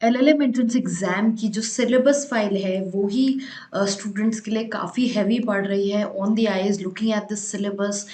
LLM entrance exam की जो syllabus file है वो ही स्टूडेंट्स के लिए काफ़ी हैवी पड़ रही है। On the eyes looking at this syllabus,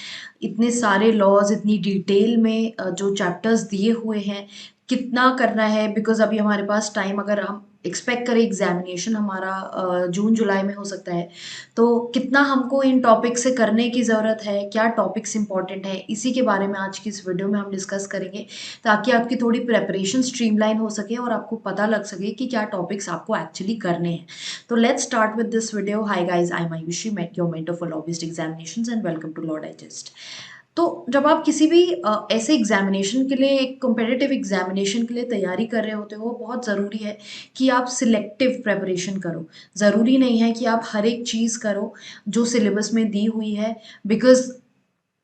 इतने सारे लॉज, इतनी डिटेल में जो चैप्टर्स दिए हुए हैं, कितना करना है। बिकॉज अभी हमारे पास टाइम, अगर हम एक्सपेक्ट करें एग्जामिनेशन हमारा जून जुलाई में हो सकता है, तो कितना हमको इन टॉपिक से करने की ज़रूरत है, क्या टॉपिक्स इंपॉर्टेंट है, इसी के बारे में आज की इस वीडियो में हम डिस्कस करेंगे, ताकि आपकी थोड़ी प्रेपरेशन स्ट्रीमलाइन हो सके और आपको पता लग सके कि क्या टॉपिक्स आपको एक्चुअली करने हैं। तो let's start with this video. Hi guys, I am Ayushi, mate your mentor for law based examinations and welcome to law digest. तो जब आप किसी भी ऐसे एग्जामिनेशन के लिए, एक कॉम्पिटिटिव एग्जामिनेशन के लिए तैयारी कर रहे होते हो, बहुत ज़रूरी है कि आप सिलेक्टिव प्रेपरेशन करो। ज़रूरी नहीं है कि आप हर एक चीज़ करो जो सिलेबस में दी हुई है। बिकॉज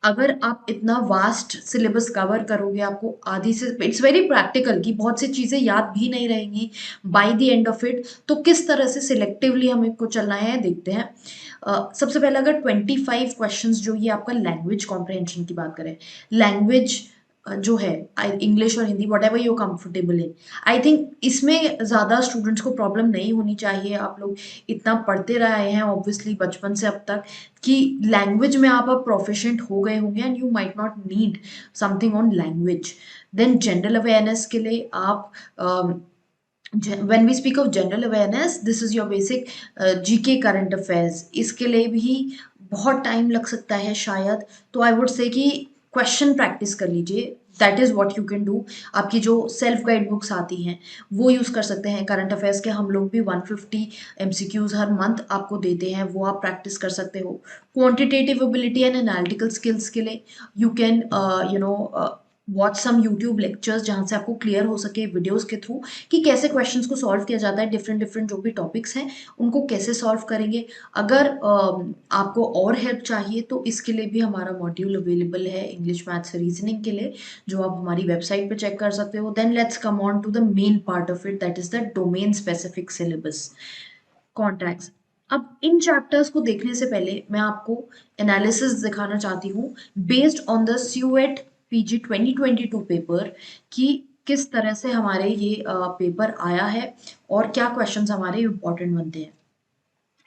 अगर आप इतना वास्ट सिलेबस कवर करोगे, आपको आधी से, इट्स वेरी प्रैक्टिकल कि बहुत सी चीज़ें याद भी नहीं रहेंगी by the end of it. तो किस तरह से सिलेक्टिवली हमें को चलना है देखते हैं। सबसे पहले अगर 25 क्वेश्चंस, जो ये आपका लैंग्वेज कॉम्प्रहेंशन की बात करें, लैंग्वेज जो है इंग्लिश और Hindi, what ever you comfortable in, I think इसमें ज़्यादा स्टूडेंट्स को प्रॉब्लम नहीं होनी चाहिए। आप लोग इतना पढ़ते रहे हैं ऑब्वियसली बचपन से अब तक, कि लैंग्वेज में आप अब प्रोफिशिएंट हो गए होंगे and you might not need something on language. Then general awareness के लिए आप, when we speak of general awareness, this is your basic GK current affairs, इसके लिए भी बहुत टाइम लग सकता है शायद। तो आई वुड से कि क्वेश्चन प्रैक्टिस कर लीजिए, that is what you can do. आपकी जो सेल्फ गाइड बुक्स आती हैं वो यूज़ कर सकते हैं। करंट अफेयर्स के हम लोग भी 150 एमसीक्यूज हर मंथ आपको देते हैं, वो आप प्रैक्टिस कर सकते हो। Quantitative ability and analytical skills के लिए you can watch some YouTube lectures, जहाँ से आपको क्लियर हो सके वीडियोज़ के थ्रू कि कैसे क्वेश्चंस को सॉल्व किया जाता है। डिफरेंट डिफरेंट जो भी टॉपिक्स हैं उनको कैसे सॉल्व करेंगे। अगर आपको और हेल्प चाहिए तो इसके लिए भी हमारा मॉड्यूल अवेलेबल है इंग्लिश मैथ्स रीजनिंग के लिए, जो आप हमारी वेबसाइट पे चेक कर सकते हो। Then let's come on to the main part of it, that is the domain specific syllabus contracts. अब इन चैप्टर्स को देखने से पहले मैं आपको एनालिसिस दिखाना चाहती हूँ based on the CUET PG 2022 paper, कि किस तरह से हमारे ये पेपर आया है और क्या क्वेश्चंस हमारे इंपॉर्टेंट बनते हैं।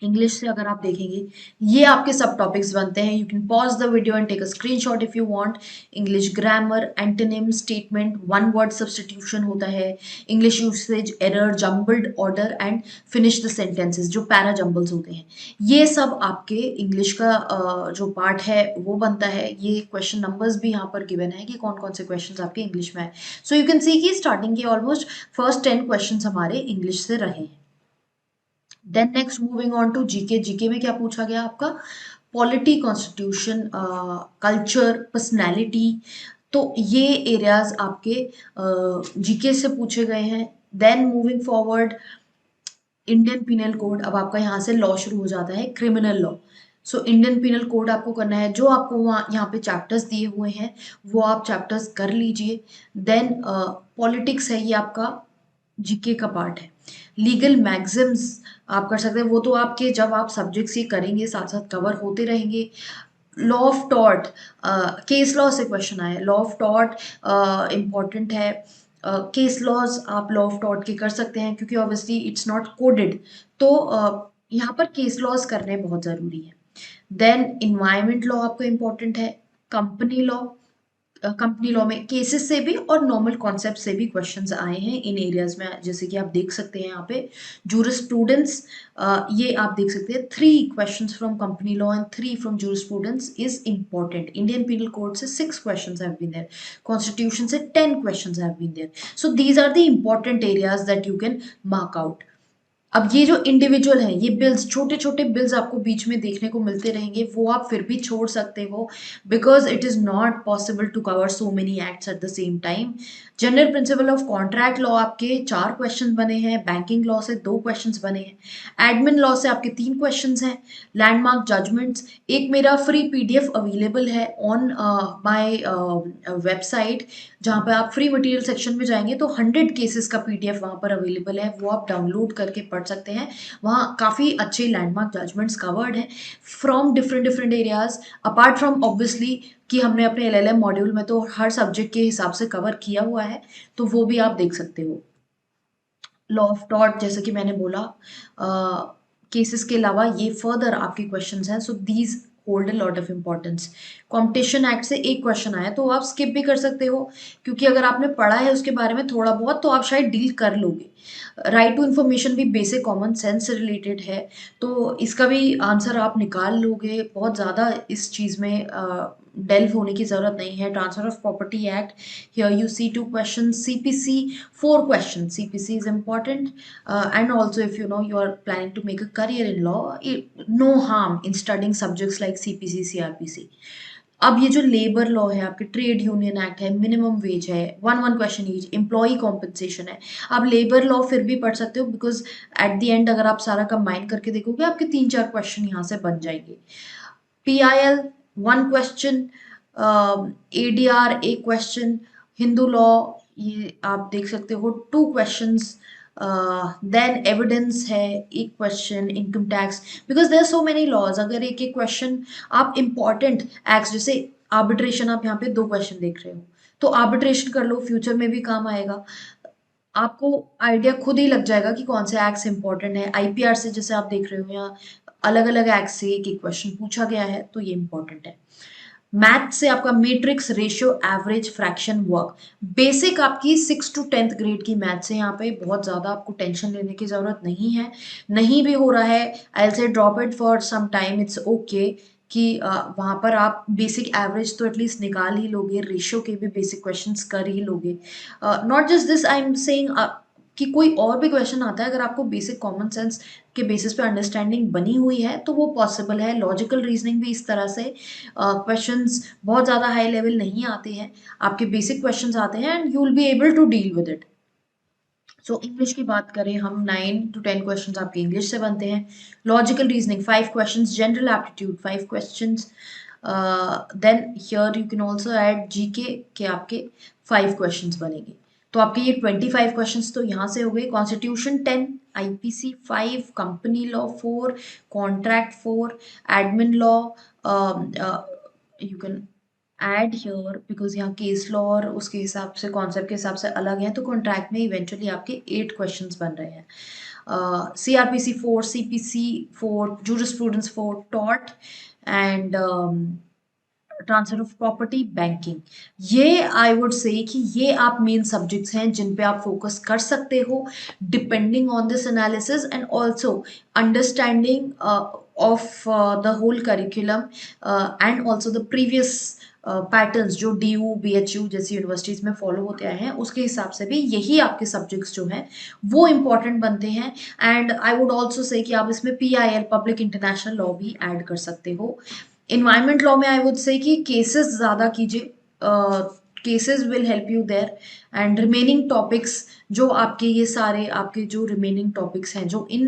इंग्लिश से अगर आप देखेंगे, ये आपके सब टॉपिक्स बनते हैं। You can pause the video and take a screenshot if you want. English grammar, antonym, statement, one word substitution होता है, English usage error, jumbled order and finish the sentences, जो पैरा जम्बल्स होते हैं। ये सब आपके इंग्लिश का जो पार्ट है वो बनता है। ये क्वेश्चन नंबर्स भी यहाँ पर गिवन है कि कौन कौन से क्वेश्चन आपके इंग्लिश में है। सो यू कैन सी कि स्टार्टिंग के ऑलमोस्ट फर्स्ट 10 क्वेश्चन हमारे इंग्लिश से रहे हैं। Then next moving on to GK. GK में क्या पूछा गया आपका? Polity, constitution, culture, personality. तो ये एरियाज आपके जीके से पूछे गए हैं। Then moving forward, Indian penal code. अब आपका यहाँ से लॉ शुरू हो जाता है, criminal law. So Indian penal code आपको करना है, जो आपको वहाँ यहाँ पे चैप्टर्स दिए हुए हैं वो आप चैप्टर्स कर लीजिए। देन पॉलिटिक्स है, ये आपका जीके का पार्ट है। लीगल मैक्सिम्स आप कर सकते हैं, वो तो आपके जब आप सब्जेक्ट्स ये करेंगे साथ साथ कवर होते रहेंगे। Law of tort, case law से क्वेश्चन आया, लॉ ऑफ टॉर्ट इम्पॉर्टेंट है। केस लॉज आप लॉ ऑफ टॉर्ट के कर सकते हैं, क्योंकि ऑब्वियसली इट्स नॉट कोडेड, तो यहाँ पर केस लॉज करने बहुत ज़रूरी है। देन इन्वायरमेंट लॉ आपका इम्पॉर्टेंट है। कंपनी लॉ, कंपनी लॉ में केसेस से भी और नॉर्मल कॉन्सेप्ट से भी क्वेश्चंस आए हैं इन एरियाज में, जैसे कि आप देख सकते हैं यहाँ पे जूरिस्प्रूडेंस। ये आप देख सकते हैं 3 questions from company law and 3 from jurisprudence is important. Indian penal code से 6 questions have been there, constitution से 10 questions have been there. So these are the important areas that you can mark out. अब ये जो individual हैं, ये bills, छोटे छोटे bills आपको बीच में देखने को मिलते रहेंगे, वो आप फिर भी छोड़ सकते हो, because it is not possible to cover so many acts at the same time. General principle of contract law आपके 4 क्वेश्चन बने हैं, बैंकिंग लॉ से 2 क्वेश्चन बने हैं, एडमिन लॉ से आपके 3 क्वेश्चन हैं, लैंडमार्क जजमेंट्स। एक मेरा फ्री पीडीएफ अवेलेबल है ऑन माय वेबसाइट, जहाँ पे आप फ्री मटेरियल सेक्शन में जाएंगे तो 100 केसेस का पीडीएफ वहाँ पर अवेलेबल है, वो आप डाउनलोड करके पढ़ सकते हैं। वहाँ काफ़ी अच्छे लैंडमार्क जजमेंट्स कवर्ड हैं from different different areas, apart from obviously कि हमने अपने एलएलएम मॉड्यूल में तो हर सब्जेक्ट के हिसाब से कवर किया हुआ है, तो वो भी आप देख सकते हो। लॉ ऑफ टॉट जैसे कि मैंने बोला, केसेस के अलावा ये फर्दर आपके क्वेश्चंस हैं, so these hold a lot of importance. Competition act से एक क्वेश्चन आया तो आप स्किप भी कर सकते हो, क्योंकि अगर आपने पढ़ा है उसके बारे में थोड़ा बहुत तो आप शायद डील कर लोगे। राइट टू इन्फॉर्मेशन भी बेसिक कॉमन सेंस से रिलेटेड है, तो इसका भी आंसर आप निकाल लोगे। बहुत ज़्यादा इस चीज़ में डेल्व होने की ज़रूरत नहीं है। Transfer of property act, here you see two question, CPC four questions. CPC is important, and also if you know you are planning to make a career in law, no harm in studying subjects like CPC, CRPC. अब ये जो labour law है, आपके trade union act है, minimum wage है, one one question each, employee compensation है। आप labour law फिर भी पढ़ सकते हो, बिकॉज एट द एंड अगर आप सारा कंबाइन करके देखोगे आपके 3-4 क्वेश्चन यहाँ से बन जाएंगे। PIL वन क्वेश्चन, ADR एक क्वेश्चन, हिंदू लॉ ये आप देख सकते हो 2 क्वेश्चंस, देन एविडेंस है एक question, income tax, because there so many laws. अगर एक एक क्वेश्चन आप इंपॉर्टेंट एक्ट्स, जैसे आर्बिट्रेशन, आप यहाँ पे 2 क्वेश्चन देख रहे हो तो आर्बिट्रेशन कर लो, फ्यूचर में भी काम आएगा। आपको आइडिया खुद ही लग जाएगा कि कौन से एक्ट्स इंपॉर्टेंट है। IPR से जैसे आप देख रहे हो यहाँ अलग अलग एक्ट से एक एक क्वेश्चन पूछा गया है, तो ये इंपॉर्टेंट है। मैथ से आपका matrix, ratio, average, fraction, work, basic आपकी 6 to 10th ग्रेड की मैथ से, यहाँ पे बहुत ज़्यादा आपको टेंशन लेने की ज़रूरत नहीं है। नहीं भी हो रहा है, I will say drop it for some time, it's okay, कि वहाँ पर आप बेसिक एवरेज तो एटलीस्ट निकाल ही लोगे, रेशियो के भी बेसिक क्वेश्चंस कर ही लोगे। Not just this, I am saying कि कोई और भी क्वेश्चन आता है, अगर आपको बेसिक कॉमन सेंस के बेसिस पे अंडरस्टैंडिंग बनी हुई है तो वो पॉसिबल है। लॉजिकल रीजनिंग भी इस तरह से, क्वेश्चंस बहुत ज़्यादा हाई लेवल नहीं आते हैं, आपके बेसिक क्वेश्चंस आते हैं and you will be able to deal with it. So English की बात करें हम, 9 to 10 क्वेश्चंस आपके इंग्लिश से बनते हैं। Logical reasoning 5 questions, general aptitude 5 questions, then here you can also add GK के आपके 5 क्वेश्चंस बनेंगे। तो आपके ये 25 क्वेश्चंस तो यहाँ से हो गए। Constitution 10, IPC 5, company law 4, contract 4, admin law, you can add here because यहाँ केस लॉ और उसके हिसाब से, कॉन्सेप्ट के हिसाब से अलग है, तो कॉन्ट्रैक्ट में इवेंचुअली आपके 8 क्वेश्चंस बन रहे हैं। CRPC 4, CPC 4, jurisprudence 4, tort, and transfer of property, banking. ये आई वुड से कि ये आप मेन सब्जेक्ट्स हैं जिन पे आप फोकस कर सकते हो, depending on this analysis and also understanding of the whole curriculum and also the previous patterns जो DU BHU जैसी यूनिवर्सिटीज़ में फॉलो होते आए हैं, उसके हिसाब से भी यही आपके सब्जेक्ट्स जो हैं वो इम्पॉर्टेंट बनते हैं। And I would also say कि आप इसमें PIL, पब्लिक इंटरनेशनल लॉ भी ऐड कर सकते हो। इन्वायरमेंट लॉ में आई वुड से कि केसेस ज़्यादा कीजिए, cases will help you there, and remaining topics जो आपके, ये सारे आपके जो रिमेनिंग टॉपिक्स हैं जो इन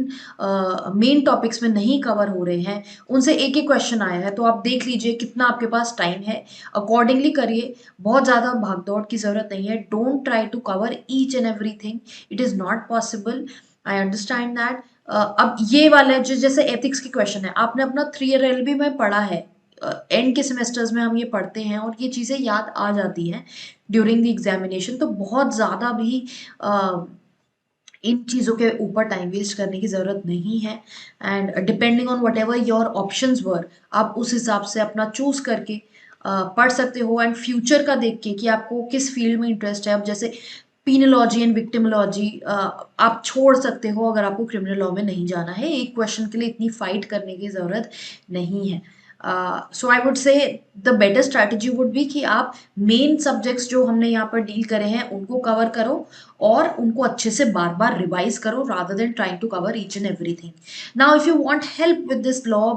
मेन टॉपिक्स में नहीं कवर हो रहे हैं, उनसे एक एक क्वेश्चन आया है, तो आप देख लीजिए कितना आपके पास टाइम है, अकॉर्डिंगली करिए। बहुत ज़्यादा भागदौड़ की ज़रूरत नहीं है। Don't try to cover each and everything, it is not possible, I understand that. अब ये वाला जो जैसे एथिक्स की क्वेश्चन है, आपने अपना 3 year LLB में पढ़ा है, एंड के सेमेस्टर्स में हम ये पढ़ते हैं और ये चीज़ें याद आ जाती हैं ड्यूरिंग द एग्जामिनेशन, तो बहुत ज़्यादा भी इन चीज़ों के ऊपर टाइम वेस्ट करने की ज़रूरत नहीं है। And depending on whatever your options were, आप उस हिसाब से अपना चूज करके पढ़ सकते हो, एंड फ्यूचर का देख के कि आपको किस फील्ड में इंटरेस्ट है। अब जैसे पीनोलॉजी एंड विक्टिमोलॉजी आप छोड़ सकते हो अगर आपको क्रिमिनल लॉ में नहीं जाना है, एक क्वेश्चन के लिए इतनी फाइट करने की ज़रूरत नहीं है। So I would say the better strategy would be कि आप मेन सब्जेक्ट्स जो हमने यहाँ पर डील करे हैं उनको कवर करो और उनको अच्छे से बार बार रिवाइज करो, rather than trying to cover each and everything. Now if you want help with this law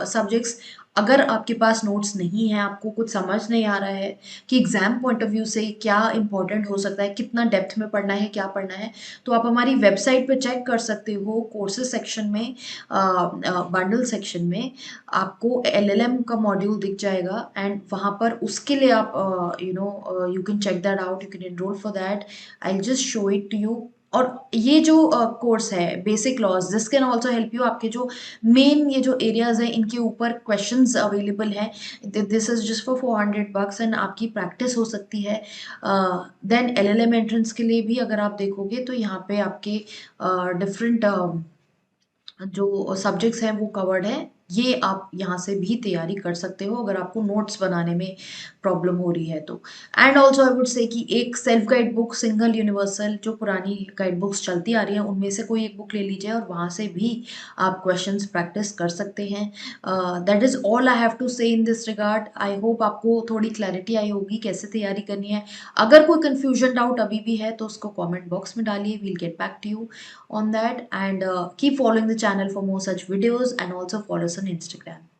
subjects, अगर आपके पास नोट्स नहीं है, आपको कुछ समझ नहीं आ रहा है कि एग्जाम पॉइंट ऑफ व्यू से क्या इंपॉर्टेंट हो सकता है, कितना डेप्थ में पढ़ना है, क्या पढ़ना है, तो आप हमारी वेबसाइट पे चेक कर सकते हो। कोर्सेज सेक्शन में, बंडल सेक्शन में आपको LLM का मॉड्यूल दिख जाएगा, एंड वहाँ पर उसके लिए आप you can check that out, you can enroll for that. I just show it to you और ये जो कोर्स है basic laws, this can also help you, आपके जो मेन ये जो एरियाज है इनके ऊपर क्वेश्चंस अवेलेबल हैं। This is just for $400 and आपकी प्रैक्टिस हो सकती है। देन एलएलएम एंट्रेंस के लिए भी अगर आप देखोगे तो यहाँ पे आपके डिफरेंट जो सब्जेक्ट्स हैं वो कवर्ड है। ये आप यहाँ से भी तैयारी कर सकते हो अगर आपको नोट्स बनाने में प्रॉब्लम हो रही है तो। एंड ऑल्सो आई वुड से कि एक self guide book single universal जो पुरानी गाइड बुक्स चलती आ रही हैं उनमें से कोई एक बुक ले लीजिए और वहाँ से भी आप क्वेश्चंस प्रैक्टिस कर सकते हैं। That is all I have to say in this regard. I hope आपको थोड़ी क्लैरिटी आई होगी कैसे तैयारी करनी है। अगर कोई कन्फ्यूजन डाउट अभी भी है तो उसको कॉमेंट बॉक्स में डालिए, we'll get back to you on that, and keep following the channel for more such videos and also follow us on Instagram.